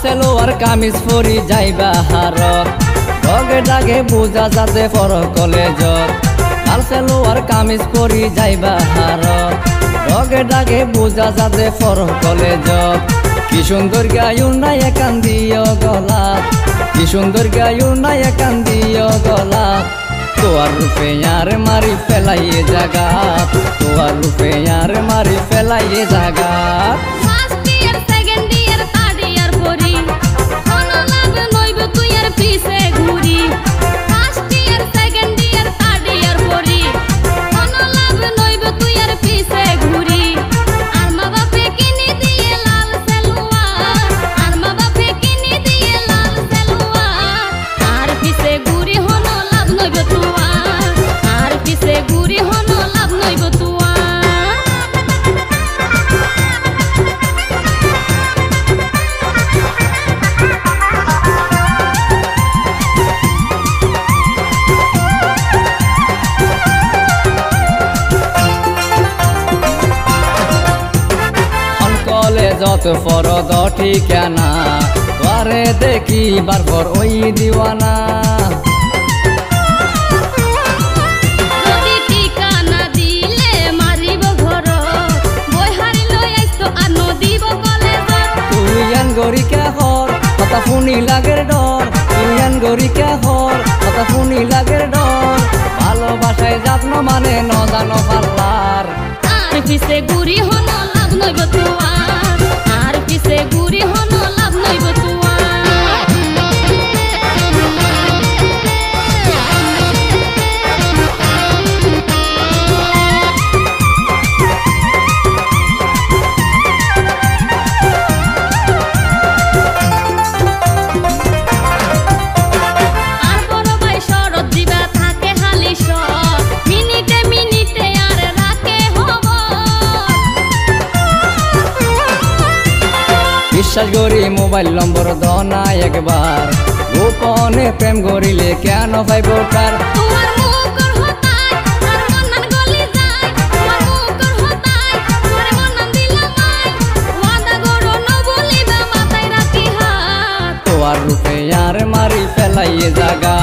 সেলোয়ার কামিজ পরি যাইবা হারত ডগে ডাগে বুঝা যাতে পর কলেজত লাল সেলোয়ার কামিজ পরি যাইবা হারত ডগে ডাগে বুঝা যাতে পর কলেজত কি সুন্দর গায়ু নাই কান্দিও গলা কি সুন্দর গায়ু নাই কান্দিও গলা তোয়ার রূপে यार মারি ফেলাইয়ে জাগা তোয়ার রূপে यार মারি ফেলাইয়ে জাগা যত ফরদ ঠিকানা তোরে দেখি বারবার ওই দিওয়ানা ঠিকানা দিলে মারিব ঘর বই হারি লই আইতো আনো দিব কলেজ তুই আন গরি কে হর কথা শুনি লাগের ডর তুই আন গরি কে হর কথা শুনি লাগের ডর ভালোবাসায় যত্ন মানে ন জানো পাল্লার আর পিছে গুরি হন লাভ নইব তুয়ার আর পিছে গুরি হন লাভ নইব তুয়ার বিশ্বাস করি মোবাইল নম্বর দনা একবার গোপনে প্রেম করিলে কেন পাইব কার তোমার মুখর হতাই আর মনন গলি যায় তোমার মুখর হতাই তোর মনন দিলামাই ওয়াদা করো ন বলিবা মাথায় রাখি হাত তোয়ার রূপে यार মারি ফেলাইয়ে জাগা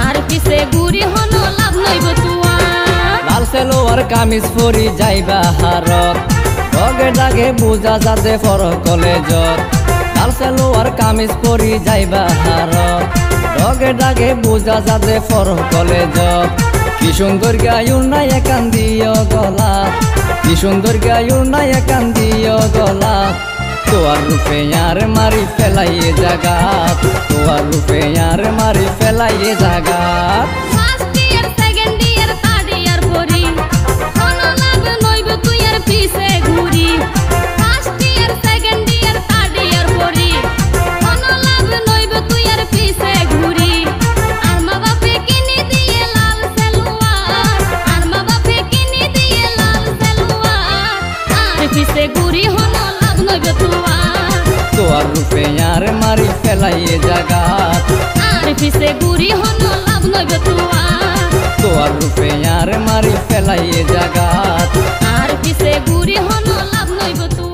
আর পিছে গুরি হন লাভ নইব তুয়ার লাল সেলোয়ার কামিজ পরি যাইবা হারত ডগে ডাগে বুঝা যাতে পর কলেজত লাল সেলোয়ার কামিজ পরি যাইবা হারত ডগে ডাগে বুঝা যাতে পর কলেজত কি সুন্দর গায়ু নাই কান্দিও গলা কি সুন্দর গায়ু নাই কান্দিও গলা তোয়ার রূপে यार মারি ফেলাইয়ে জাগা তোয়ার রূপে यार মারি ফেলাইয়ে জাগা first year second year third year পড়ি কোন লাভ নইব তুই আর পিছে ঘুরি first year second year third year পড়ি কোন লাভ নইব তুই আর পিছে ঘুরি আর মা বাপে কিনে দিয়ে লাল সেলোয়ার আর মা বাপে কিনে দিয়ে লাল সেলোয়ার আর পিছে ঘুরি হন লাভ নইব তুয়ার তোয়ার রূপে यार মারি ফেলাইয়ে জাগা আর পিছে ঘুরি হন লাভ নইব তুয়ার তোয়ার রূপে यार মারি ফেলাইয়ে জাগা আর পিছে ঘুরি হন লাভ নইব তুয়ার।